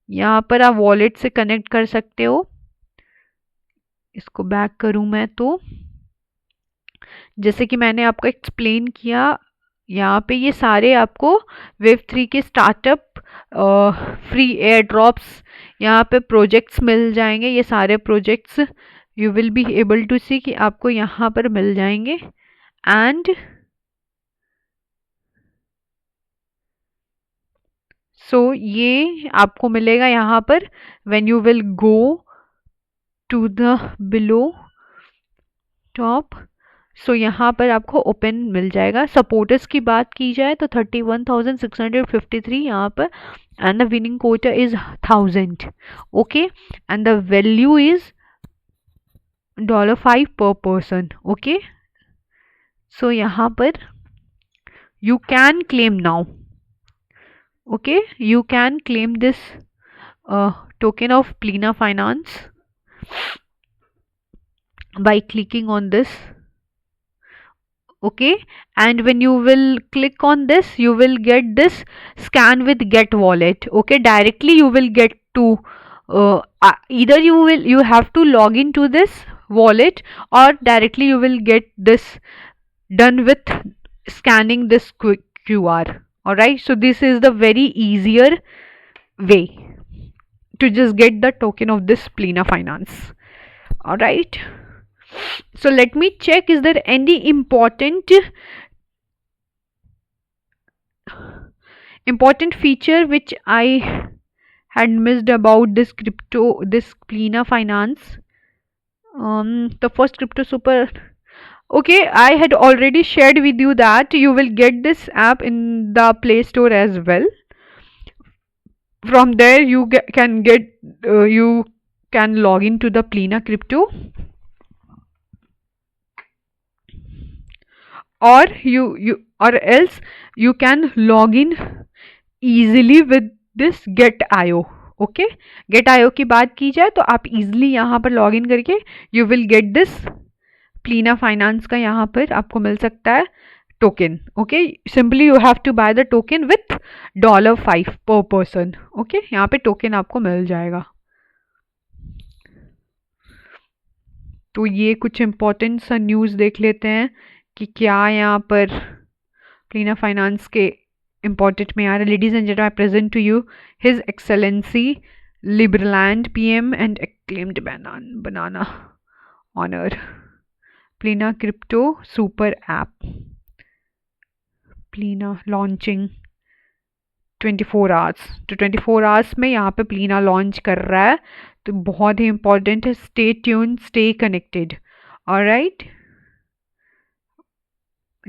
यहाँ पर आप वॉलेट से कनेक्ट कर सकते हो। इसको बैक करूं मैं तो जैसे कि मैंने आपको एक्सप्लेन किया, यहाँ पे ये सारे आपको वेब 3 के स्टार्टअप फ्री एयर ड्रॉप्स, यहाँ पे प्रोजेक्ट्स मिल जाएंगे। ये सारे projects you will be able to see कि आपको यहाँ पर मिल जाएंगे। एंड सो ये आपको मिलेगा यहाँ पर when you will go to the below top. So यहाँ पर आपको ओपन मिल जाएगा। सपोर्टर्स की बात की जाए तो 31,653 यहाँ पर, and the winning quota is 1000। Okay, and the value is $5 per person। Okay, so यहाँ पर you can claim now। okay, you can claim this token of Plena Finance by clicking on this। okay, and when you will click on this you will get this scan with get wallet। okay, directly you will get to either you have to log into this wallet, or directly you will get this done with scanning this quick QR। all right, so this is the very easier way to just get the token of this Plena Finance। all right, so let me check, is there any important feature which I had missed about this Plena Finance? The first crypto super. Okay, I had already shared with you that you will get this app in the Play Store as well. From there you can log into the Plena Crypto, or or else you can log in easily with this Get.io। Okay, Get.io की बात की जाए तो आप easily यहाँ पर log in करके you will get this Plena finance का यहाँ पर आपको मिल सकता है token. Okay, simply you have to buy the token with $5 per person. Okay, यहाँ पे टोकन आपको मिल जाएगा। तो ये कुछ इम्पोर्टेंट सा न्यूज़ देख लेते हैं कि क्या यहाँ पर प्लीना फाइनेंस के इम्पोर्टेंट में आ रहा है। Ladies and gentleman, I present to you his excellency Liberland PM and acclaimed banana honour Plena crypto super app. Plena launching 24 hours, तो 24 आवर्स में यहाँ पे प्लीना लॉन्च कर रहा है, तो बहुत ही इम्पोर्टेंट है। Stay tune, stay connected. Alright,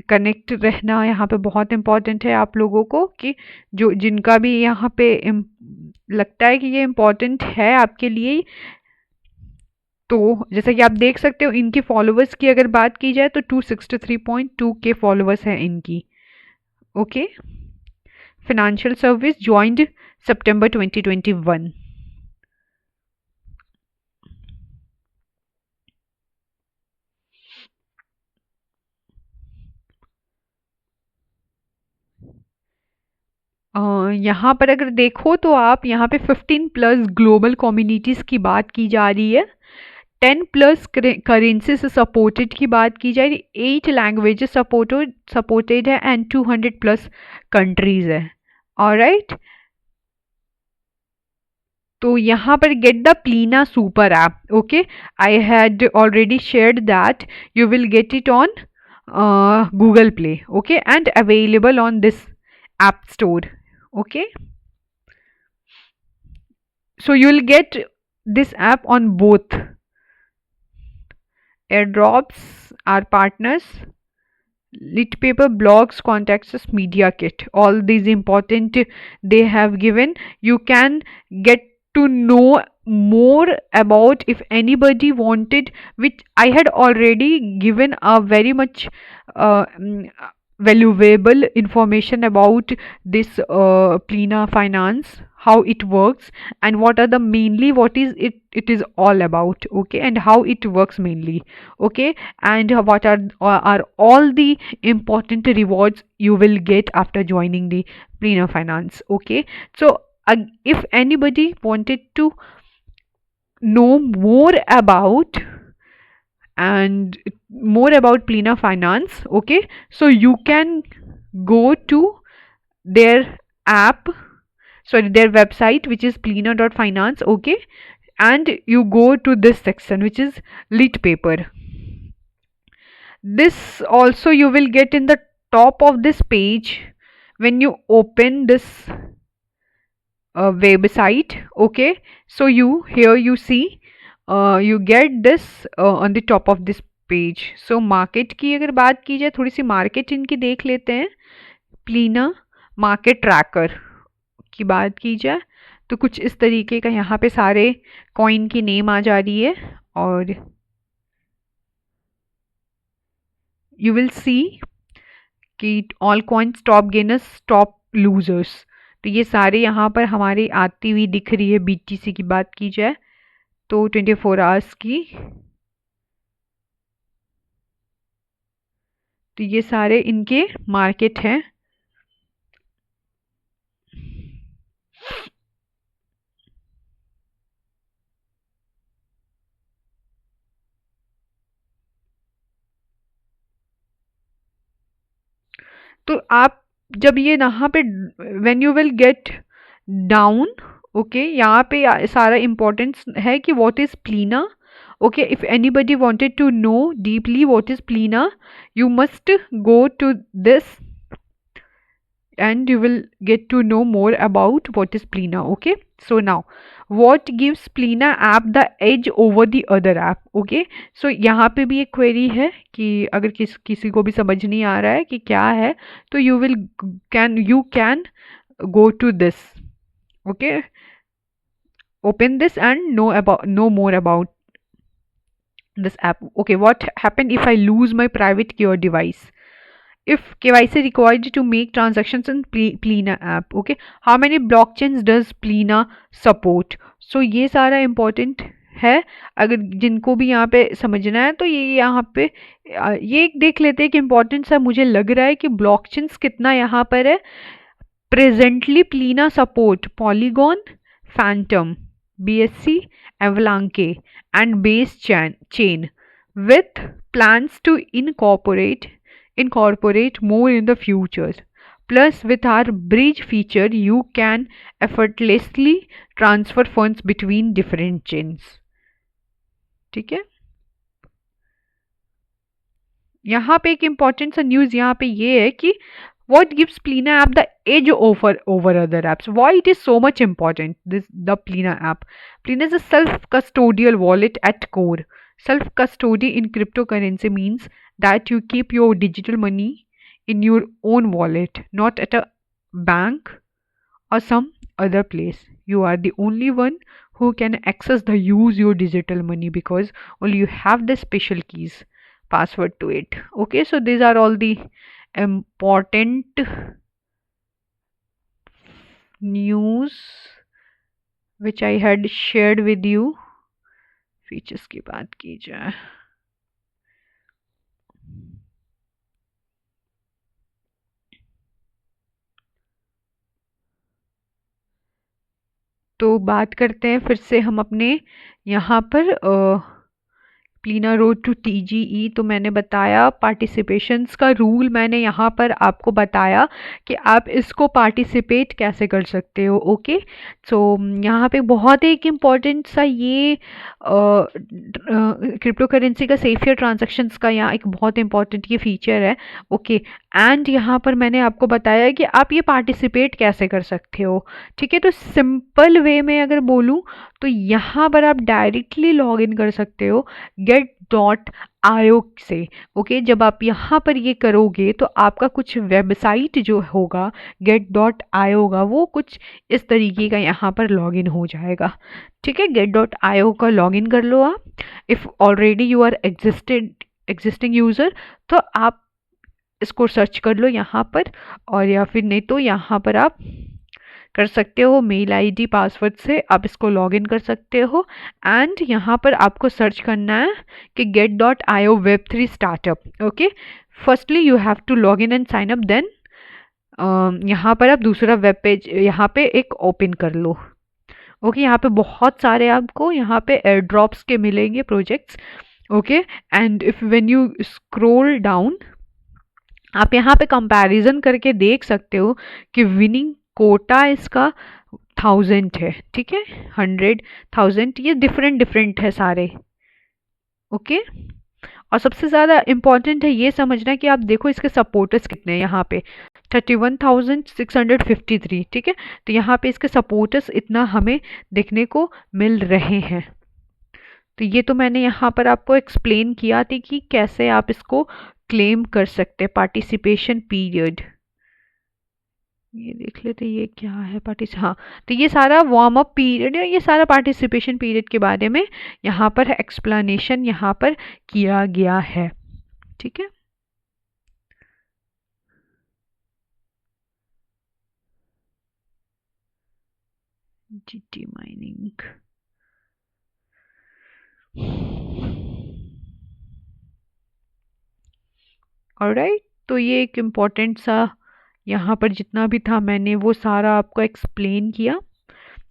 connect रहना यहाँ पे बहुत इम्पॉर्टेंट है आप लोगों को, कि जो जिनका भी यहाँ पे लगता है कि ये इम्पोर्टेंट है आपके लिए। तो जैसा कि आप देख सकते हो, इनके फॉलोअर्स की अगर बात की जाए तो 263.2K फॉलोअर्स हैं इनकी। ओके, फाइनेंशियल सर्विस ज्वाइंड सितंबर 2021। यहाँ पर अगर देखो तो आप यहाँ पे 15+ ग्लोबल कम्युनिटीज़ की बात की जा रही है, 10+ करेंसी से सपोर्टेड की बात की जा रही है, 8 लैंग्वेजेस सपोर्टेड है, एंड 200+ कंट्रीज है। ऑलराइट, तो यहाँ पर get the Plena super app. Okay, I had already shared that you will get it on Google Play. Okay, and available on this app store। okay, so you will get this app on both airdrops, our partners, lit paper, blogs, contacts us, media kit, all these important they have given। you can get to know more about if anybody wanted, which I had already given a very much valuable information about this Plena Finance, how it works, and what are the mainly what is it is all about. Okay, and how it works mainly. Okay, and what are all the important rewards you will get after joining the Plena Finance. Okay, so if anybody wanted to know more about and more about Plena Finance, okay, so you can go to their app, sorry, their website, which is plena.finance. Okay, and you go to this section, which is lit paper. This also you will get in the top of this page when you open this website. Okay, so you here you see you get this on the top of this page. So market की अगर बात की जाए, थोड़ी सी market इनकी देख लेते हैं. प्लीना मार्केट ट्रैकर की बात की जाए तो कुछ इस तरीके का यहाँ पे सारे कॉइन की नेम आ जा रही है, और यू विल सी कि all coins top gainers top losers. तो ये सारे यहाँ पर हमारी आती हुई दिख रही है. BTC की बात की जाए तो 24 आवर्स की, तो ये सारे इनके मार्केट हैं. तो आप जब ये यहाँ पे when you will get down, okay, यहाँ पे सारा इम्पोर्टेंस है कि what is Plena. Okay, if anybody wanted to know deeply what is Plena, you must go to this and you will get to know more about what is Plena. Okay, so now what gives Plena app the edge over the other app. Okay, so यहाँ पे भी एक query है कि अगर किसी को भी समझ नहीं आ रहा है कि क्या है, तो you can go to this. Okay, open this and know more about this app. Okay, what happened if I lose my private key or device? If KYC required to make transactions in Plena app. Okay, how many blockchains does Plena support? So ये सारा important है. अगर जिनको भी यहाँ पे समझना है तो ये यहाँ पे ये देख लेते हैं कि इम्पोर्टेंट सा मुझे लग रहा है कि ब्लॉकचेन्स कितना यहाँ पर है. Presently Plena support Polygon, Phantom, BSC, Avalanche and Base chain with plans to incorporate more in the future. Plus, with our bridge feature, you can effortlessly transfer funds between different chains. ठीक है, यहाँ पे एक important सा news यहाँ पे ये है कि what gives Plena app the edge over other apps? Why it is so much important, the Plena app? Plena is a self-custodial wallet at core. Self-custody in cryptocurrency means that you keep your digital money in your own wallet, not at a bank or some other place. You are the only one who can access the use your digital money because only you have the special keys, password to it. Okay, so these are all the important news which I had shared with you. Features की बात की जाए तो बात करते हैं फिर से हम अपने यहाँ पर प्लीना रोड टू TGE. तो मैंने बताया पार्टिसिपेशंस का रूल, मैंने यहाँ पर आपको बताया कि आप इसको पार्टिसिपेट कैसे कर सकते हो. ओके, सो यहाँ पे बहुत एक इम्पॉर्टेंट सा ये क्रिप्टो करेंसी का सेफियर ट्रांजैक्शंस का यहाँ एक बहुत इंपॉर्टेंट ये फीचर है. ओके, एंड यहाँ पर मैंने आपको बताया कि आप ये पार्टिसिपेट कैसे कर सकते हो. ठीक है, तो सिंपल वे में अगर बोलूँ तो यहाँ पर आप डायरेक्टली लॉग इन कर सकते हो get.io से. ओके, जब आप यहाँ पर ये करोगे तो आपका कुछ वेबसाइट जो होगा get.io का, वो कुछ इस तरीके का यहाँ पर लॉगिन हो जाएगा. ठीक है, get.io का लॉगिन कर लो आप. If already you are existing user तो आप इसको सर्च कर लो यहाँ पर, और या फिर नहीं तो यहाँ पर आप कर सकते हो मेल आईडी पासवर्ड से आप इसको लॉगिन कर सकते हो। एंड यहाँ पर आपको सर्च करना है कि get.io web3 startup. Okay, firstly you have to log in and sign up, then यहाँ पर आप दूसरा वेब पेज यहाँ पे एक ओपन कर लो। ओके, यहाँ पे बहुत सारे आपको यहाँ पे एयर ड्रॉप्स के मिलेंगे projects. Okay, and if when you scroll down आप यहाँ पे कंपैरिजन करके देख सकते हो कि विनिंग कोटा इसका 1000 है, ठीक है, 100,000, ये डिफरेंट डिफरेंट है सारे। ओके, और सबसे ज़्यादा इम्पॉर्टेंट है ये समझना कि आप देखो इसके सपोर्टर्स कितने हैं यहाँ पे 31,653, ठीक है। तो यहाँ पे इसके सपोर्टर्स इतना हमें देखने को मिल रहे हैं। तो ये तो मैंने यहाँ पर आपको एक्सप्लेन किया थी कि कैसे आप इसको क्लेम कर सकते हैं। पार्टिसिपेशन पीरियड, ये देख लेते ये क्या है हाँ, तो ये सारा वार्म अप पीरियड है, ये सारा पार्टिसिपेशन पीरियड के बारे में यहाँ पर एक्सप्लेनेशन यहाँ पर किया गया है, ठीक है। जीटी माइनिंग, ऑलराइट, तो ये एक इम्पोर्टेंट सा यहाँ पर जितना भी था मैंने वो सारा आपको एक्सप्लेन किया।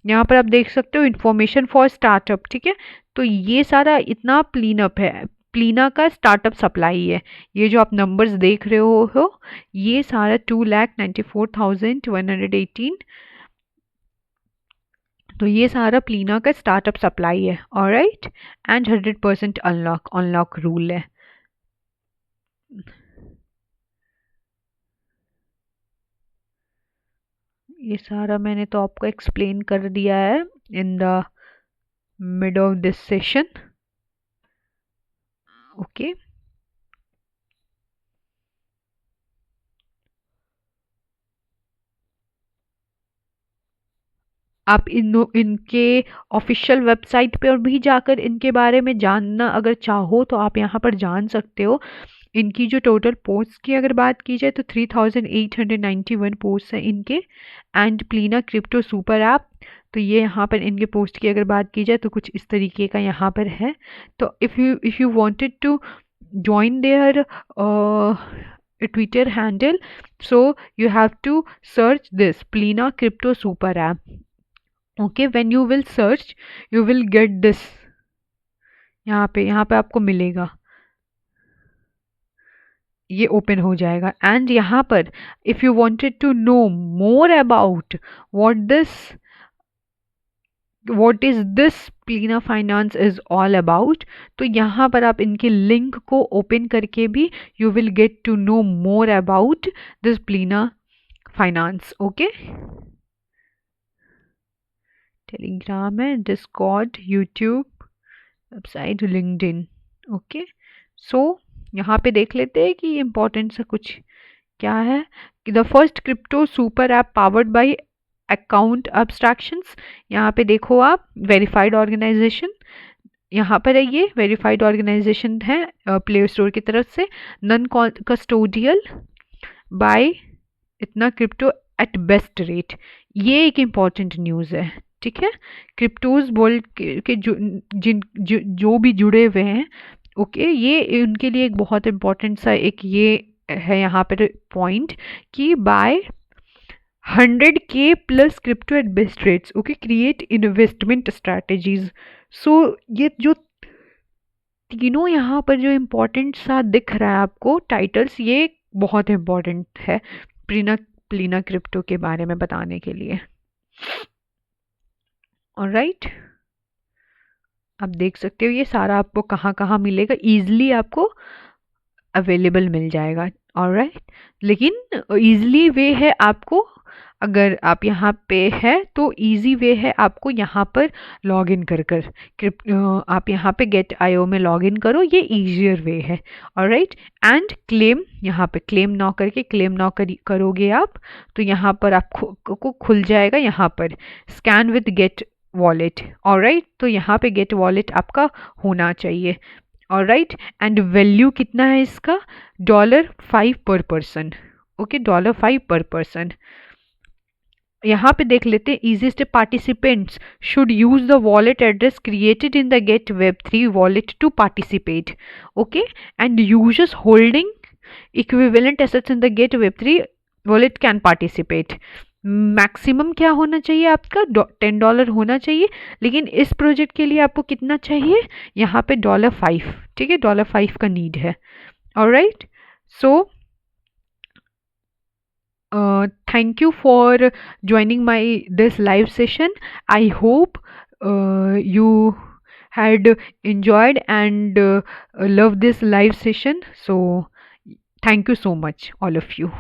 यहाँ पर आप देख सकते हो इन्फॉर्मेशन फॉर स्टार्टअप, ठीक है। तो ये सारा इतना प्लीनअप है, प्लीना का स्टार्टअप सप्लाई है। ये जो आप नंबर्स देख रहे हो ये सारा 2,94,118, तो ये सारा प्लीना का स्टार्टअप सप्लाई है, ऑलराइट। एंड 100% अनलॉक रूल है। ये सारा मैंने तो आपको एक्सप्लेन कर दिया है in the mid of this session. Okay, आप इनके ऑफिशियल वेबसाइट पर भी जाकर इनके बारे में जानना अगर चाहो तो आप यहाँ पर जान सकते हो। इनकी जो टोटल पोस्ट की अगर बात की जाए तो 3,891 पोस्ट हैं इनके। एंड प्लीना क्रिप्टो सुपर ऐप, तो ये यहाँ पर इनके पोस्ट की अगर बात की जाए तो कुछ इस तरीके का यहाँ पर है। तो if you wanted to join their Twitter handle, so you have to search this Plina Crypto Super App. Okay, when you will search you will get this, यहाँ पे आपको मिलेगा, ये ओपन हो जाएगा। एंड यहाँ पर if you wanted to know more about what is this Plena finance is all about, तो यहाँ पर आप इनके लिंक को ओपन करके भी you will get to know more about this Plena finance. Okay, Telegram है, Discord, YouTube, website, LinkedIn. Okay, so यहाँ पे देख लेते हैं कि इम्पोर्टेंट सा कुछ क्या है। The first crypto super app powered by account abstractions. यहाँ पे देखो आप वेरीफाइड ऑर्गेनाइजेशन, यहाँ पर है ये वेरीफाइड ऑर्गेनाइजेशन है प्ले स्टोर की तरफ से। नॉन कस्टोडियल बाय इतना क्रिप्टो एट बेस्ट रेट, ये एक इम्पॉर्टेंट न्यूज़ है, ठीक है। क्रिप्टोज वर्ल्ड के जो भी जुड़े हुए हैं, ओके, ये उनके लिए एक बहुत इम्पॉर्टेंट सा एक ये है यहाँ पर पॉइंट कि buy 100K plus crypto at best rates, okay, create investment strategies. So ये जो तीनों यहाँ पर जो इम्पोर्टेंट सा दिख रहा है आपको टाइटल्स, ये बहुत इम्पोर्टेंट है प्लीना क्रिप्टो के बारे में बताने के लिए। ऑलराइट, आप देख सकते हो ये सारा आपको कहाँ कहाँ मिलेगा, ईजिली आपको अवेलेबल मिल जाएगा। ऑलराइट, लेकिन ईजिली वे है आपको, अगर आप यहाँ पे है तो इजी वे है आपको यहाँ पर लॉग इन कर आप यहाँ पे गेट आईओ में लॉग इन करो, ये ईजियर वे है। ऑलराइट, एंड क्लेम, यहाँ पे क्लेम नाउ करके क्लेम नाउ करोगे आप तो यहाँ पर आपको खुल जाएगा यहाँ पर scan with get wallet. Alright, तो यहाँ पे गेट वॉलेट आपका होना चाहिए। ऑलराइट, एंड वैल्यू कितना है इसका, $5 per person. Okay, $5 per person. यहाँ पे देख लेते हैं, easiest participants should use the wallet address created in the get web3 wallet to participate. Okay, and users holding equivalent assets in the get web3 wallet can participate. Maximum क्या होना चाहिए आपका, $10 होना चाहिए, लेकिन इस प्रोजेक्ट के लिए आपको कितना चाहिए, यहाँ पे $5, ठीक है, $5 का नीड है। Alright, so thank you for joining my this live session. I hope you had enjoyed and loved this live session. So thank you so much, all of you.